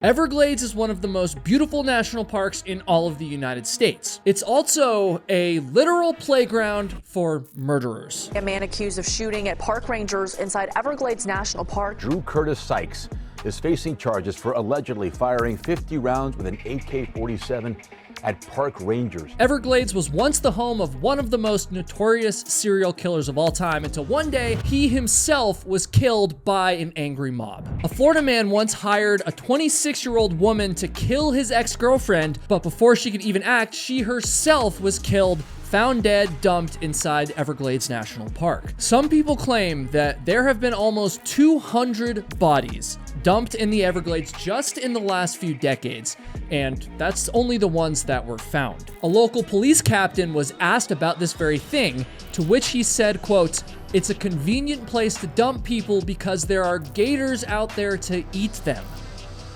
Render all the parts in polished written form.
Everglades is one of the most beautiful national parks in all of the United States. It's also a literal playground for murderers. A man accused of shooting at park rangers inside Everglades National Park. Drew Curtis Sykes is facing charges for allegedly firing 50 rounds with an AK-47 at park rangers. Everglades was once the home of one of the most notorious serial killers of all time until one day he himself was killed by an angry mob. A Florida man once hired a 26-year-old woman to kill his ex-girlfriend, but before she could even act, she herself was killed, found dead, dumped inside Everglades National Park. Some people claim that there have been almost 200 bodies dumped in the Everglades just in the last few decades, and that's only the ones that were found. A local police captain was asked about this very thing, to which he said, quote, "It's a convenient place to dump people because there are gators out there to eat them."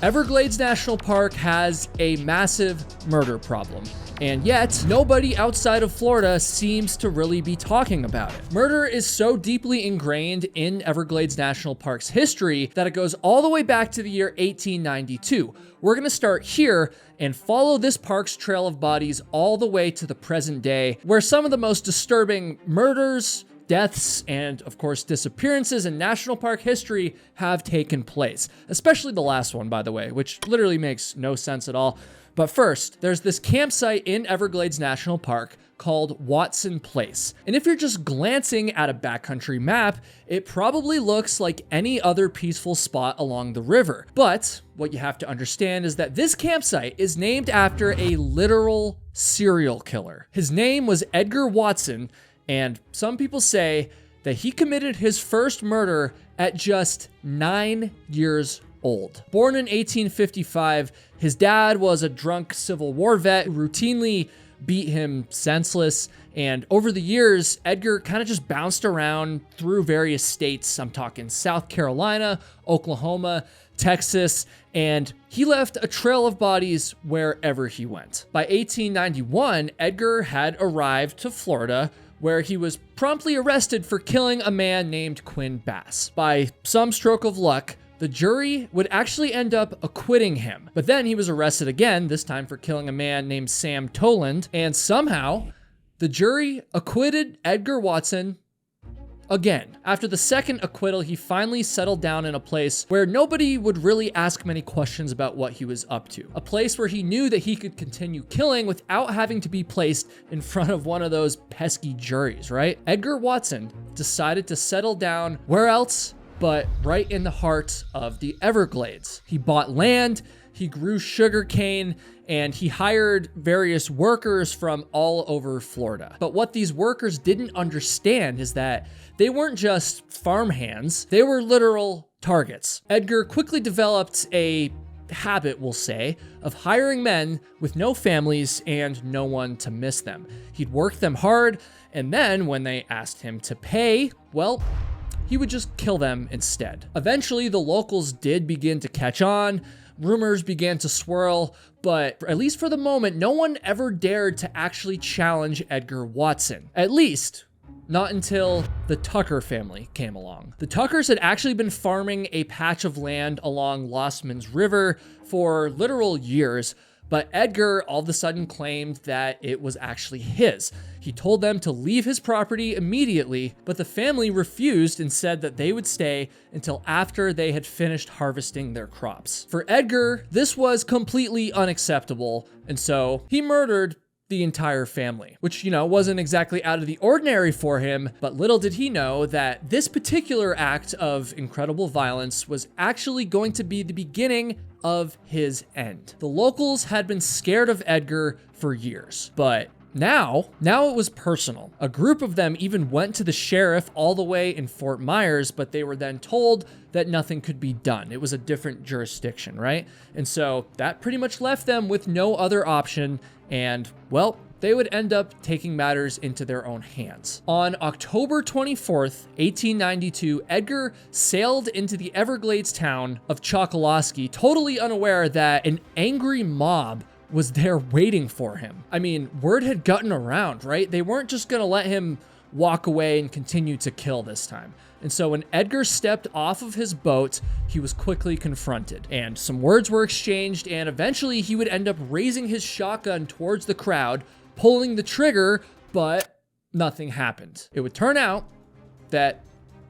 Everglades National Park has a massive murder problem, and yet nobody outside of Florida seems to really be talking about it. Murder is so deeply ingrained in Everglades National Park's history that it goes all the way back to the year 1892. We're gonna start here and follow this park's trail of bodies all the way to the present day, where some of the most disturbing murders, deaths, and of course disappearances in national park history have taken place. Especially the last one, by the way, which literally makes no sense at all. But first, there's this campsite in Everglades National Park called Watson Place. And if you're just glancing at a backcountry map, it probably looks like any other peaceful spot along the river. But what you have to understand is that this campsite is named after a literal serial killer. His name was Edgar Watson, and some people say that he committed his first murder at just 9 years old. Born in 1855, his dad was a drunk Civil War vet who routinely beat him senseless. And over the years, Edgar kind of just bounced around through various states. I'm talking South Carolina, Oklahoma, Texas, and he left a trail of bodies wherever he went. By 1891, Edgar had arrived to Florida, where he was promptly arrested for killing a man named Quinn Bass. By some stroke of luck, the jury would actually end up acquitting him. But then he was arrested again, this time for killing a man named Sam Toland, and somehow the jury acquitted Edgar Watson again. After the second acquittal, he finally settled down in a place where nobody would really ask many questions about what he was up to. A place where he knew that he could continue killing without having to be placed in front of one of those pesky juries, right? Edgar Watson decided to settle down where else but right in the heart of the Everglades. He bought land, he grew sugarcane, and he hired various workers from all over Florida. But what these workers didn't understand is that they weren't just farmhands, they were literal targets. Edgar quickly developed a habit, we'll say, of hiring men with no families and no one to miss them. He'd work them hard, and then when they asked him to pay, well, he would just kill them instead. Eventually, the locals did begin to catch on. Rumors began to swirl, but at least for the moment, no one ever dared to actually challenge Edgar Watson. At least, not until the Tucker family came along. The Tuckers had actually been farming a patch of land along Lossman's River for literal years, but Edgar all of a sudden claimed that it was actually his. He told them to leave his property immediately, but the family refused and said that they would stay until after they had finished harvesting their crops. For Edgar, this was completely unacceptable, and so he murdered the entire family, which, wasn't exactly out of the ordinary for him, but little did he know that this particular act of incredible violence was actually going to be the beginning of his end. The locals had been scared of Edgar for years, but now it was personal. A group of them even went to the sheriff all the way in Fort Myers, but they were then told that nothing could be done. It was a different jurisdiction, right? And so that pretty much left them with no other option, and, well, they would end up taking matters into their own hands. On October 24th, 1892, Edgar sailed into the Everglades town of Chokoloskee, totally unaware that an angry mob was there waiting for him. I mean, word had gotten around, right? They weren't just gonna let him walk away and continue to kill this time. And so when Edgar stepped off of his boat, he was quickly confronted, and some words were exchanged, and eventually he would end up raising his shotgun towards the crowd, pulling the trigger, but nothing happened. It would turn out that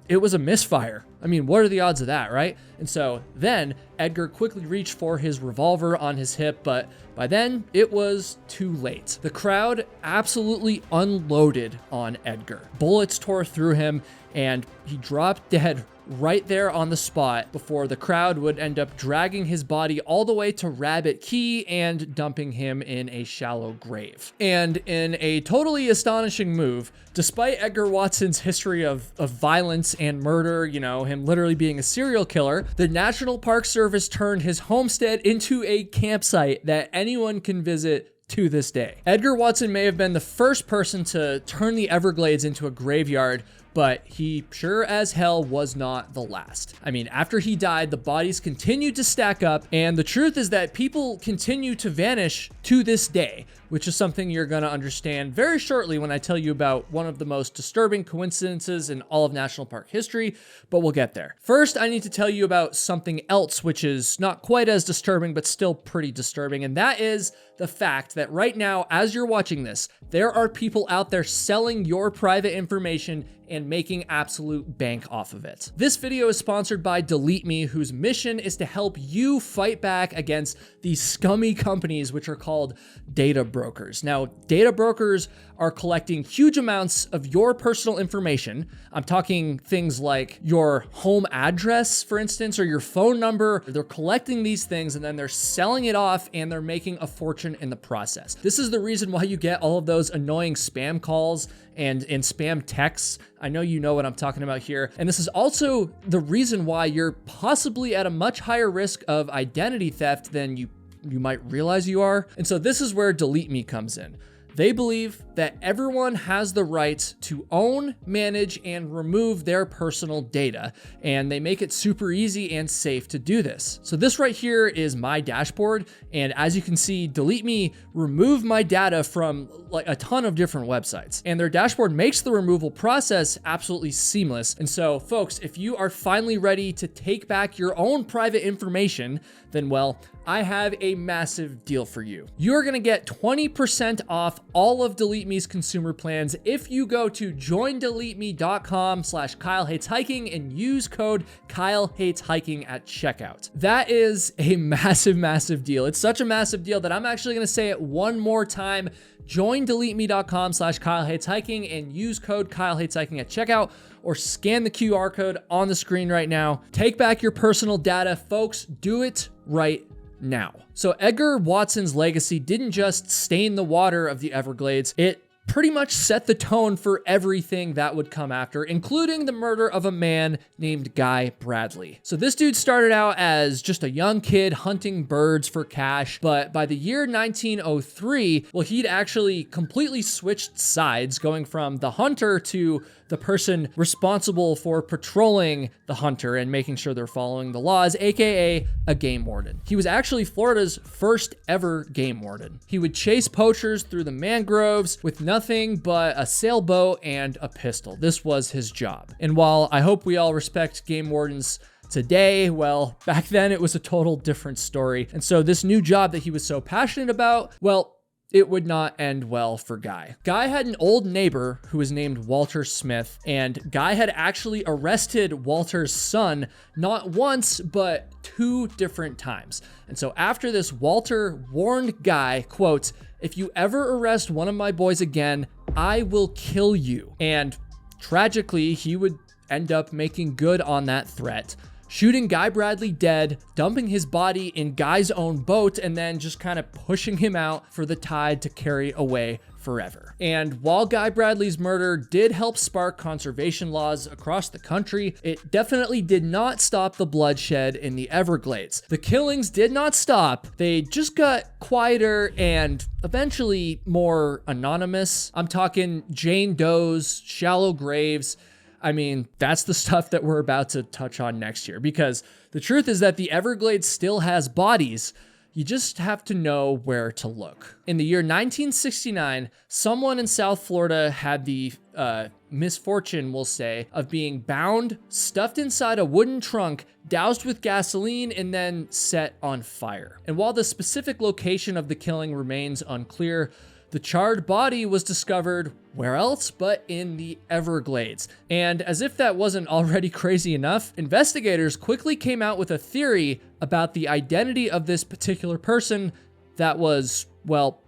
it was a misfire. I mean, what are the odds of that, right? And so then Edgar quickly reached for his revolver on his hip, but by then it was too late. The crowd absolutely unloaded on Edgar. Bullets tore through him, and he dropped dead right there on the spot before the crowd would end up dragging his body all the way to Rabbit Key and dumping him in a shallow grave. And in a totally astonishing move, despite Edgar Watson's history of violence and murder, you know, him literally being a serial killer, the National Park Service turned his homestead into a campsite that anyone can visit to this day. Edgar Watson may have been the first person to turn the Everglades into a graveyard, but he sure as hell was not the last. I mean, after he died, the bodies continued to stack up, and the truth is that people continue to vanish to this day, which is something you're gonna understand very shortly when I tell you about one of the most disturbing coincidences in all of national park history, but we'll get there. First, I need to tell you about something else, which is not quite as disturbing, but still pretty disturbing, and that is the fact that right now, as you're watching this, there are people out there selling your private information and making absolute bank off of it. This video is sponsored by Delete Me, whose mission is to help you fight back against these scummy companies, which are called data brokers. Now, data brokers are collecting huge amounts of your personal information. I'm talking things like your home address, for instance, or your phone number. They're collecting these things and then they're selling it off, and they're making a fortune in the process. This is the reason why you get all of those annoying spam calls and spam texts. I know you know what I'm talking about here. And this is also the reason why you're possibly at a much higher risk of identity theft than you might realize you are. And so this is where Delete Me comes in. They believe that everyone has the right to own, manage, and remove their personal data, and they make it super easy and safe to do this. So this right here is my dashboard, and as you can see, Delete Me removed my data from like a ton of different websites, and their dashboard makes the removal process absolutely seamless. And so folks, if you are finally ready to take back your own private information, then well, I have a massive deal for you. You're gonna get 20% off all of Delete Me's consumer plans if you go to joindeleteme.com/KyleHatesHiking and use code KyleHatesHiking at checkout. That is a massive, massive deal. It's such a massive deal that I'm actually gonna say it one more time. JoinDeleteMe.com/KyleHatesHiking and use code KyleHatesHiking at checkout, or scan the QR code on the screen right now. Take back your personal data, folks. Do it right now. So Edgar Watson's legacy didn't just stain the water of the Everglades, it pretty much set the tone for everything that would come after, including the murder of a man named Guy Bradley. So this dude started out as just a young kid hunting birds for cash, but by the year 1903, well, he'd actually completely switched sides, going from the hunter to the person responsible for patrolling the hunter and making sure they're following the laws, aka a game warden. He was actually Florida's first ever game warden. He would chase poachers through the mangroves with nothing but a sailboat and a pistol. This was his job. And while I hope we all respect game wardens today, well, back then it was a total different story. And so this new job that he was so passionate about, well, it would not end well for Guy. Guy had an old neighbor who was named Walter Smith, and Guy had actually arrested Walter's son not once, but 2 different times. And so after this, Walter warned Guy, quote, "If you ever arrest one of my boys again, I will kill you." And tragically, he would end up making good on that threat, shooting Guy Bradley dead, dumping his body in Guy's own boat, and then just kind of pushing him out for the tide to carry away forever. And while Guy Bradley's murder did help spark conservation laws across the country, it definitely did not stop the bloodshed in the Everglades. The killings did not stop. They just got quieter and eventually more anonymous. I'm talking Jane Doe's, shallow graves. I mean, that's the stuff that we're about to touch on next year, because the truth is that the Everglades still has bodies. You just have to know where to look. In the year 1969, someone in South Florida had the misfortune, we'll say, of being bound, stuffed inside a wooden trunk, doused with gasoline, and then set on fire. And while the specific location of the killing remains unclear, the charred body was discovered where else but in the Everglades. And as if that wasn't already crazy enough, investigators quickly came out with a theory about the identity of this particular person that was, well,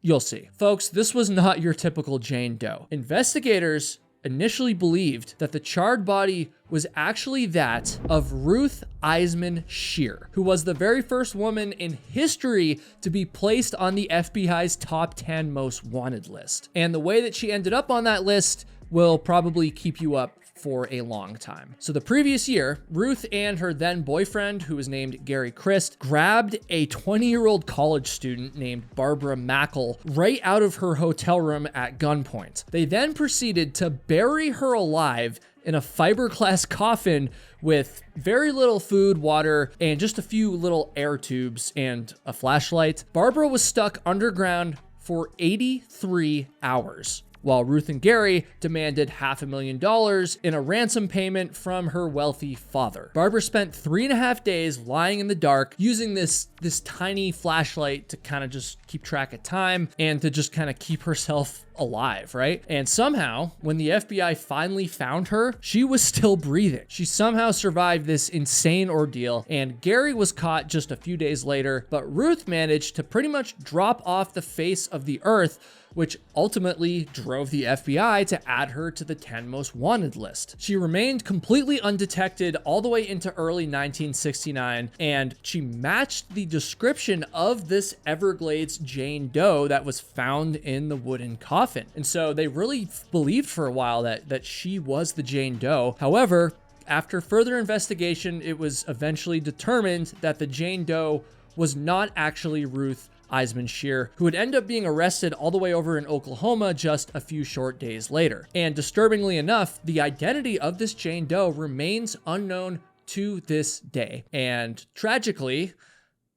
you'll see. Folks, this was not your typical Jane Doe. Investigators initially believed that the charred body was actually that of Ruth Eisman Shear, who was the very first woman in history to be placed on the FBI's top 10 most wanted list. And the way that she ended up on that list will probably keep you up for a long time. So the previous year, Ruth and her then boyfriend, who was named Gary Christ, grabbed a 20-year-old college student named Barbara Mackle right out of her hotel room at gunpoint. They then proceeded to bury her alive in a fiberglass coffin with very little food, water, and just a few little air tubes and a flashlight. Barbara was stuck underground for 83 hours, while Ruth and Gary demanded $500,000 in a ransom payment from her wealthy father. Barbara spent 3.5 days lying in the dark, using this tiny flashlight to kind of just keep track of time and to just kind of keep herself alive, right? And somehow, when the FBI finally found her, she was still breathing. She somehow survived this insane ordeal, and Gary was caught just a few days later, but Ruth managed to pretty much drop off the face of the earth, which ultimately drove the FBI to add her to the 10 most wanted list. She remained completely undetected all the way into early 1969, and she matched the description of this Everglades Jane Doe that was found in the wooden coffin. And so they really believed for a while that she was the Jane Doe. However, after further investigation, it was eventually determined that the Jane Doe was not actually Ruth Eisman Shear, who would end up being arrested all the way over in Oklahoma just a few short days later. And disturbingly enough, the identity of this Jane Doe remains unknown to this day. And tragically,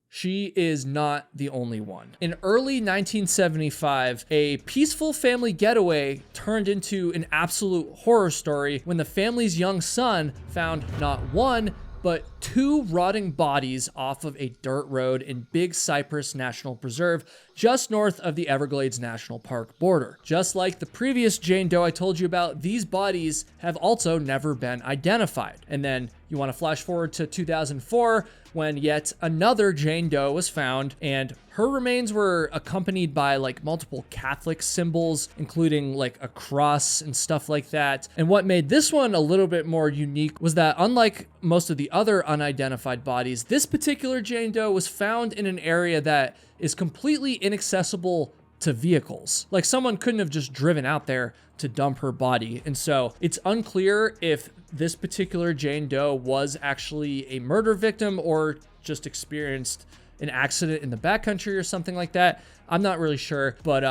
she is not the only one. In early 1975, a peaceful family getaway turned into an absolute horror story when the family's young son found not one, but 2 rotting bodies off of a dirt road in Big Cypress National Preserve, just north of the Everglades National Park border. Just like the previous Jane Doe I told you about, these bodies have also never been identified. And then you want to flash forward to 2004, when yet another Jane Doe was found, and her remains were accompanied by like multiple Catholic symbols, including like a cross and stuff like that. And what made this one a little bit more unique was that, unlike most of the other unidentified bodies, this particular Jane Doe was found in an area that is completely inaccessible to vehicles. Like, someone couldn't have just driven out there to dump her body. And so it's unclear if this particular Jane Doe was actually a murder victim or just experienced an accident in the backcountry or something like that. I'm not really sure, but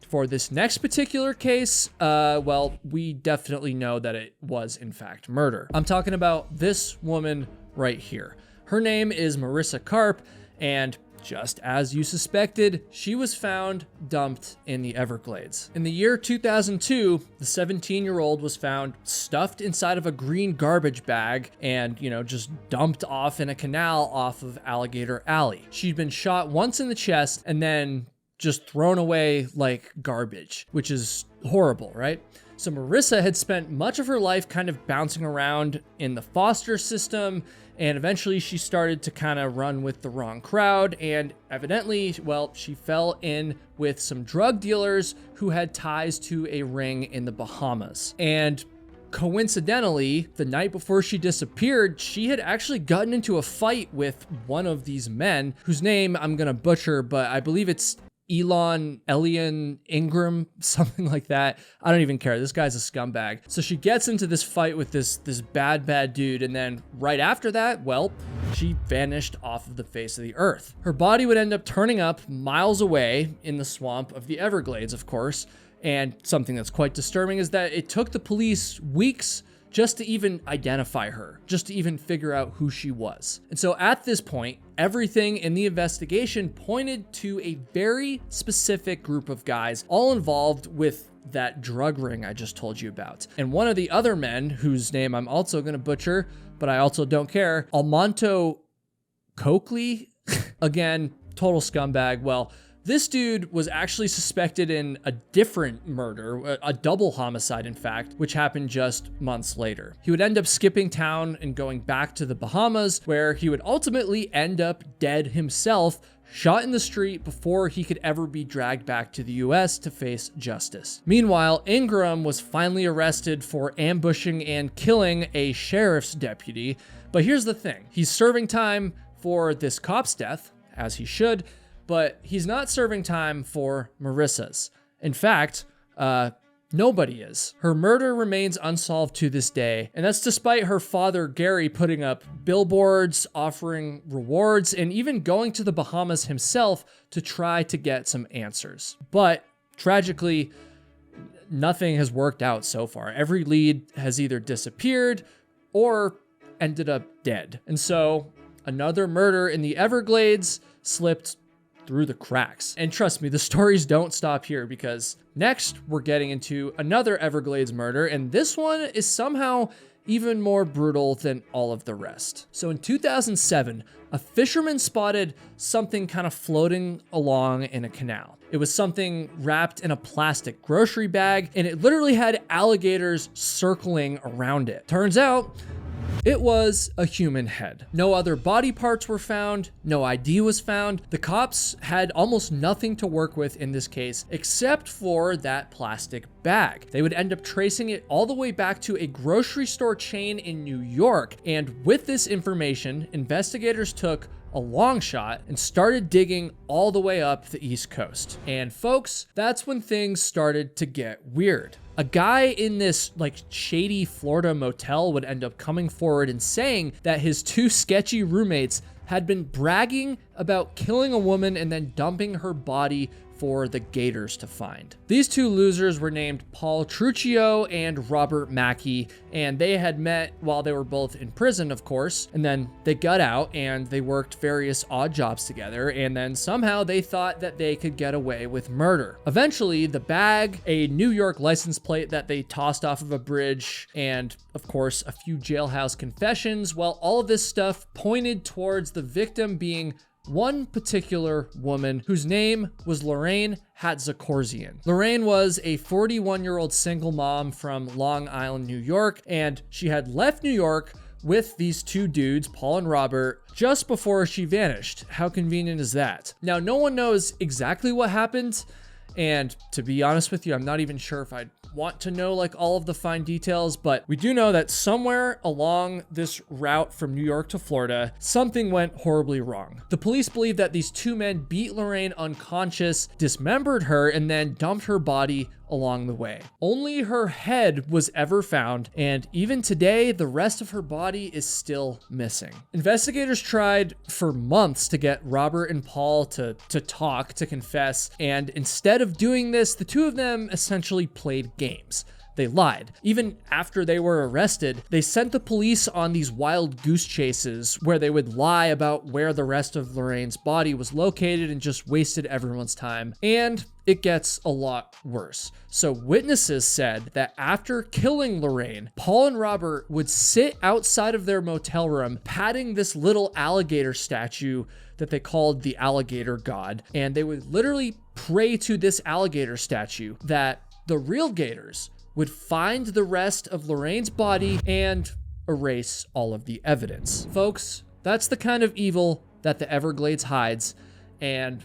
for this next particular case, well, we definitely know that it was in fact murder. I'm talking about this woman right here. Her name is Marissa Karp, and just as you suspected, she was found dumped in the Everglades. In the year 2002, the 17-year-old was found stuffed inside of a green garbage bag and, just dumped off in a canal off of Alligator Alley. She'd been shot once in the chest and then just thrown away like garbage, which is horrible, right? So Marissa had spent much of her life kind of bouncing around in the foster system, and eventually she started to kind of run with the wrong crowd, and evidently, well, she fell in with some drug dealers who had ties to a ring in the Bahamas. And coincidentally, the night before she disappeared, she had actually gotten into a fight with one of these men, whose name I'm gonna butcher, but I believe it's Elian Ingram, something like that. I don't even care. This guy's a scumbag. So she gets into this fight with this bad dude, and then right after that, well, she vanished off of the face of the earth. Her body would end up turning up miles away in the swamp of the Everglades, of course. And something that's quite disturbing is that it took the police weeks just to even identify her, just to even figure out who she was. And so at this point, everything in the investigation pointed to a very specific group of guys, all involved with that drug ring I just told you about. And one of the other men, whose name I'm also going to butcher, but I also don't care, Almonto Coakley, again, total scumbag. Well, this dude was actually suspected in a different murder, a double homicide, in fact, which happened just months later. He would end up skipping town and going back to the Bahamas, where he would ultimately end up dead himself, shot in the street before he could ever be dragged back to the US to face justice. Meanwhile, Ingram was finally arrested for ambushing and killing a sheriff's deputy. But here's the thing, he's serving time for this cop's death, as he should, but he's not serving time for Marissa's. In fact, nobody is. Her murder remains unsolved to this day, and that's despite her father, Gary, putting up billboards, offering rewards, and even going to the Bahamas himself to try to get some answers. But tragically, nothing has worked out so far. Every lead has either disappeared or ended up dead. And so another murder in the Everglades slipped through the cracks. And trust me, the stories don't stop here, because next we're getting into another Everglades murder, and this one is somehow even more brutal than all of the rest. So in 2007, a fisherman spotted something kind of floating along in a canal. It was something wrapped in a plastic grocery bag, and it literally had alligators circling around it. Turns out, it was a human head. No other body parts were found, no ID was found. The cops had almost nothing to work with in this case, except for that plastic bag. They would end up tracing it all the way back to a grocery store chain in New York. And with this information, investigators took a long shot and started digging all the way up the East Coast. And folks, that's when things started to get weird. A guy in this shady Florida motel would end up coming forward and saying that his two sketchy roommates had been bragging about killing a woman and then dumping her body for the gators to find. These two losers were named Paul Trucchio and Robert Mackey, and they had met while they were both in prison, of course, and then they got out and they worked various odd jobs together, and then somehow they thought that they could get away with murder. Eventually, the bag, a New York license plate that they tossed off of a bridge, and of course, a few jailhouse confessions, well, all of this stuff pointed towards the victim being one particular woman whose name was Lorraine Hatzakorzian. Lorraine was a 41-year-old single mom from Long Island, New York, and she had left New York with these two dudes, Paul and Robert, just before she vanished. How convenient is that? Now, no one knows exactly what happened, and to be honest with you, I'm not even sure if I'd want to know all of the fine details, but we do know that somewhere along this route from New York to Florida, something went horribly wrong. The police believe that these two men beat Lorraine unconscious, dismembered her, and then dumped her body along the way. Only her head was ever found, and even today, the rest of her body is still missing. Investigators tried for months to get Robert and Paul to talk, to confess, and instead of doing this, the two of them essentially played games. They lied. Even after they were arrested, they sent the police on these wild goose chases where they would lie about where the rest of Lorraine's body was located and just wasted everyone's time. And it gets a lot worse. So witnesses said that after killing Lorraine, Paul and Robert would sit outside of their motel room patting this little alligator statue that they called the alligator god. And they would literally pray to this alligator statue that the real gators would find the rest of Lorraine's body and erase all of the evidence. Folks, that's the kind of evil that the Everglades hides, and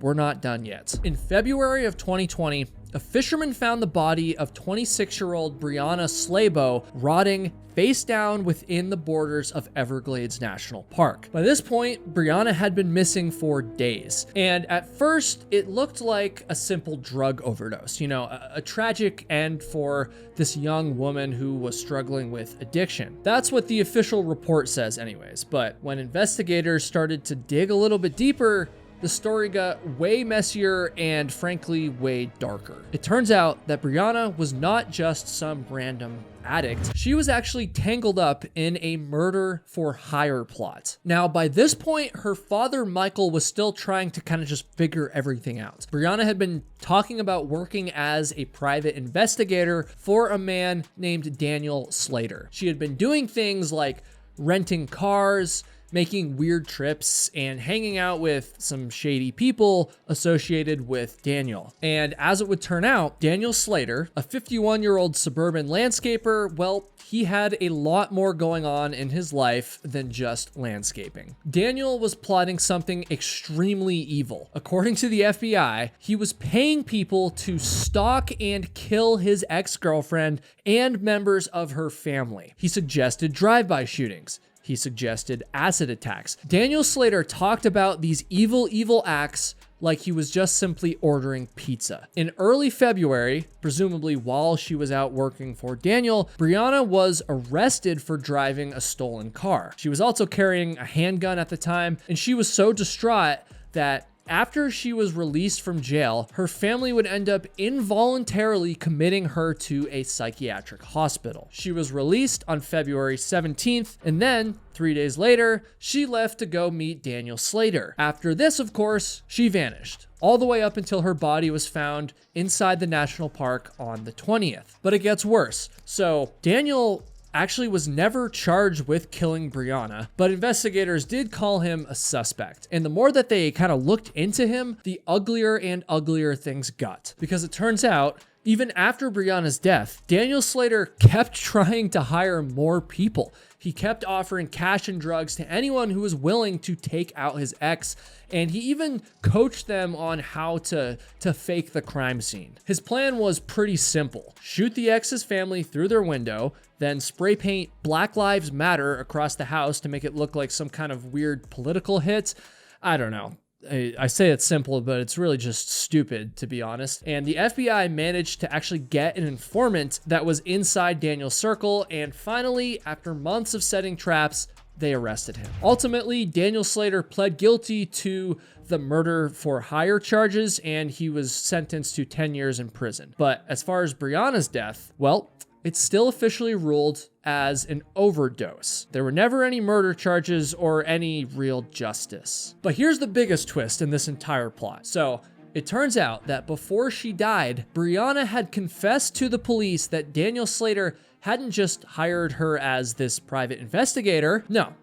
we're not done yet. In February of 2020, a fisherman found the body of 26-year-old Brianna Slabo rotting face down within the borders of Everglades National Park. By this point, Brianna had been missing for days, and at first it looked like a simple drug overdose, a tragic end for this young woman who was struggling with addiction. That's what the official report says anyways, but when investigators started to dig a little bit deeper, the story got way messier and frankly way darker. It turns out that Brianna was not just some random addict. She was actually tangled up in a murder for hire plot. Now, by this point, her father, Michael, was still trying to kind of just figure everything out. Brianna had been talking about working as a private investigator for a man named Daniel Slater. She had been doing things like renting cars, making weird trips, and hanging out with some shady people associated with Daniel. And as it would turn out, Daniel Slater, a 51-year-old suburban landscaper, well, he had a lot more going on in his life than just landscaping. Daniel was plotting something extremely evil. According to the FBI, he was paying people to stalk and kill his ex-girlfriend and members of her family. He suggested drive-by shootings. He suggested acid attacks. Daniel Slater talked about these evil acts like he was just simply ordering pizza. In early February, presumably while she was out working for Daniel, Brianna was arrested for driving a stolen car. She was also carrying a handgun at the time, and she was so distraught that after she was released from jail, her family would end up involuntarily committing her to a psychiatric hospital. She was released on February 17th, and then 3 days later, she left to go meet Daniel Slater. After this, of course, she vanished, all the way up until her body was found inside the national park on the 20th. But it gets worse. So Daniel actually was never charged with killing Brianna, but investigators did call him a suspect. And the more that they kind of looked into him, the uglier and uglier things got. Because it turns out, even after Brianna's death, Daniel Slater kept trying to hire more people. He kept offering cash and drugs to anyone who was willing to take out his ex, and he even coached them on how to fake the crime scene. His plan was pretty simple. Shoot the ex's family through their window, then spray paint Black Lives Matter across the house to make it look like some kind of weird political hit. I don't know. I say it's simple, but it's really just stupid, to be honest. And the FBI managed to actually get an informant that was inside Daniel's circle, and finally, after months of setting traps, they arrested him. Ultimately, Daniel Slater pled guilty to the murder for hire charges, and he was sentenced to 10 years in prison. But as far as Brianna's death, well, it's still officially ruled as an overdose. There were never any murder charges or any real justice. But here's the biggest twist in this entire plot. So it turns out that before she died, Brianna had confessed to the police that Daniel Slater hadn't just hired her as this private investigator. No,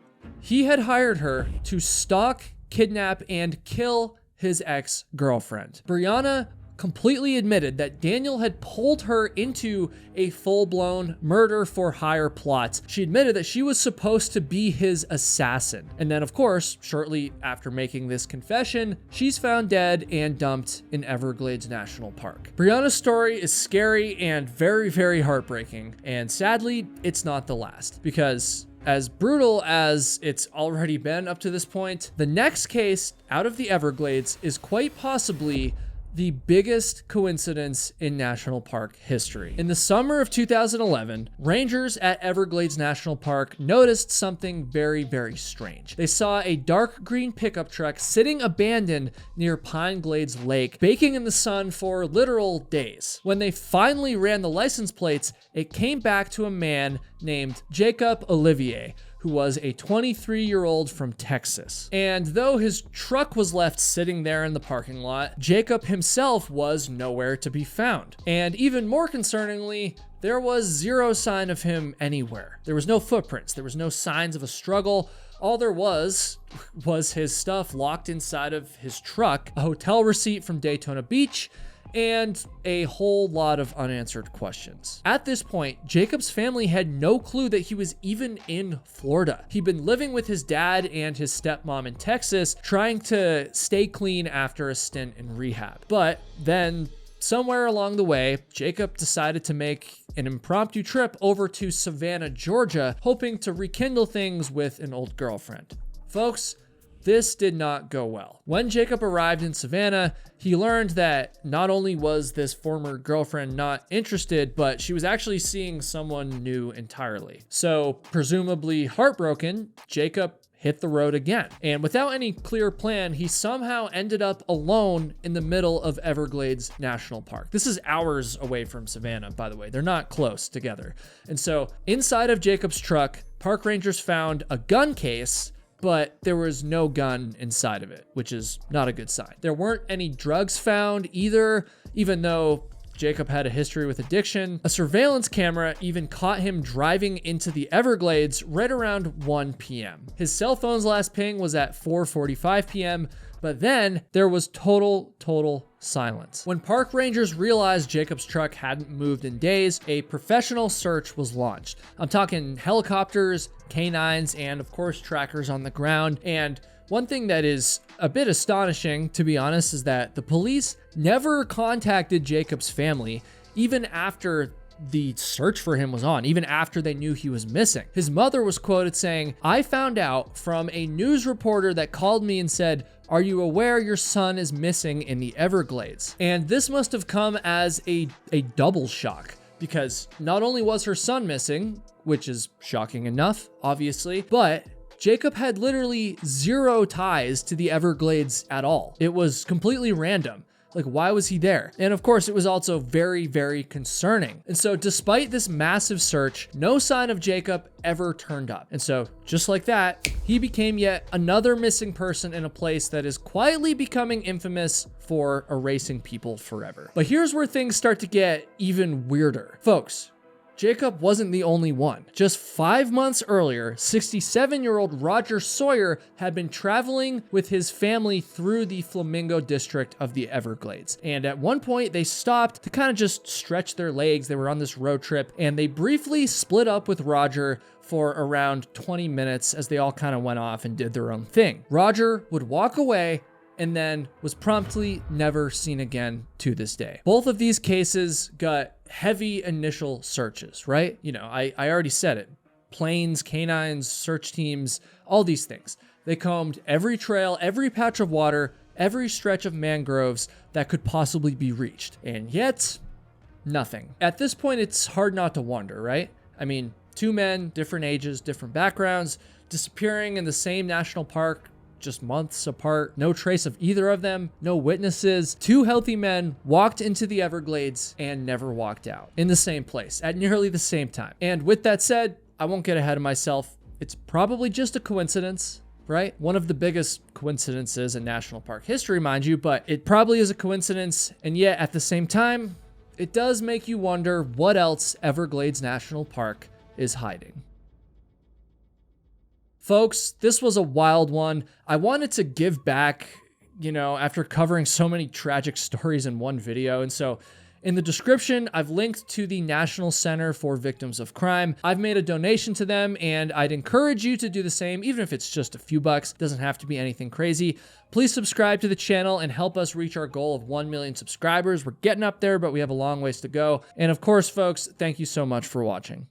he had hired her to stalk, kidnap, and kill his ex-girlfriend. Brianna completely admitted that Daniel had pulled her into a full-blown murder for hire plot. She admitted that she was supposed to be his assassin. And then, of course, shortly after making this confession, she's found dead and dumped in Everglades National Park. Brianna's story is scary and very, very heartbreaking. And sadly, it's not the last, because as brutal as it's already been up to this point, the next case out of the Everglades is quite possibly the biggest coincidence in national park history. In the summer of 2011, rangers at Everglades National Park noticed something very, very strange. They saw a dark green pickup truck sitting abandoned near Pine Glades Lake, baking in the sun for literal days. When they finally ran the license plates, it came back to a man named Jacob Olivier, who was a 23-year-old from Texas. And though his truck was left sitting there in the parking lot, Jacob himself was nowhere to be found. And even more concerningly, there was zero sign of him anywhere. There was no footprints. There was no signs of a struggle. All there was his stuff locked inside of his truck, a hotel receipt from Daytona Beach, and a whole lot of unanswered questions. At this point, Jacob's family had no clue that he was even in Florida. He'd been living with his dad and his stepmom in Texas, trying to stay clean after a stint in rehab. But then, somewhere along the way, Jacob decided to make an impromptu trip over to Savannah, Georgia, hoping to rekindle things with an old girlfriend. Folks, this did not go well. When Jacob arrived in Savannah, he learned that not only was this former girlfriend not interested, but she was actually seeing someone new entirely. So, presumably heartbroken, Jacob hit the road again. And without any clear plan, he somehow ended up alone in the middle of Everglades National Park. This is hours away from Savannah, by the way. They're not close together. And so inside of Jacob's truck, park rangers found a gun case, but there was no gun inside of it, which is not a good sign. There weren't any drugs found either, even though Jacob had a history with addiction. A surveillance camera even caught him driving into the Everglades right around 1 p.m. His cell phone's last ping was at 4:45 p.m., but then there was total silence. When park rangers realized Jacob's truck hadn't moved in days, a professional search was launched. I'm talking helicopters, canines, and of course trackers on the ground. And one thing that is a bit astonishing, to be honest, is that the police never contacted Jacob's family, even after the search for him was on, even after they knew he was missing. His mother was quoted saying, "I found out from a news reporter that called me and said, 'Are you aware your son is missing in the Everglades?'" And this must have come as a double shock, because not only was her son missing, which is shocking enough, obviously, but Jacob had literally zero ties to the Everglades at all. It was completely random. Like, why was he there? And of course, it was also very, very concerning. And so despite this massive search, no sign of Jacob ever turned up. And so just like that, he became yet another missing person in a place that is quietly becoming infamous for erasing people forever. But here's where things start to get even weirder. Folks, Jacob wasn't the only one. Just 5 months earlier, 67-year-old Roger Sawyer had been traveling with his family through the Flamingo district of the Everglades. And at one point, they stopped to kind of just stretch their legs. They were on this road trip, and they briefly split up with Roger for around 20 minutes as they all kind of went off and did their own thing. Roger would walk away and then was promptly never seen again to this day. Both of these cases got heavy initial searches, right? You know, I already said it. Planes, canines, search teams, all these things. They combed every trail, every patch of water, every stretch of mangroves that could possibly be reached. And yet, nothing. At this point, it's hard not to wonder, right? I mean, two men, different ages, different backgrounds, disappearing in the same national park just months apart, no trace of either of them, no witnesses. Two healthy men walked into the Everglades and never walked out in the same place at nearly the same time. And with that said, I won't get ahead of myself. It's probably just a coincidence, right? One of the biggest coincidences in national park history, mind you, but it probably is a coincidence. And yet at the same time, it does make you wonder what else Everglades National Park is hiding. Folks, this was a wild one. I wanted to give back, you know, after covering so many tragic stories in one video. And so in the description, I've linked to the National Center for Victims of Crime. I've made a donation to them, and I'd encourage you to do the same, even if it's just a few bucks. It doesn't have to be anything crazy. Please subscribe to the channel and help us reach our goal of 1 million subscribers. We're getting up there, but we have a long ways to go. And of course, folks, thank you so much for watching.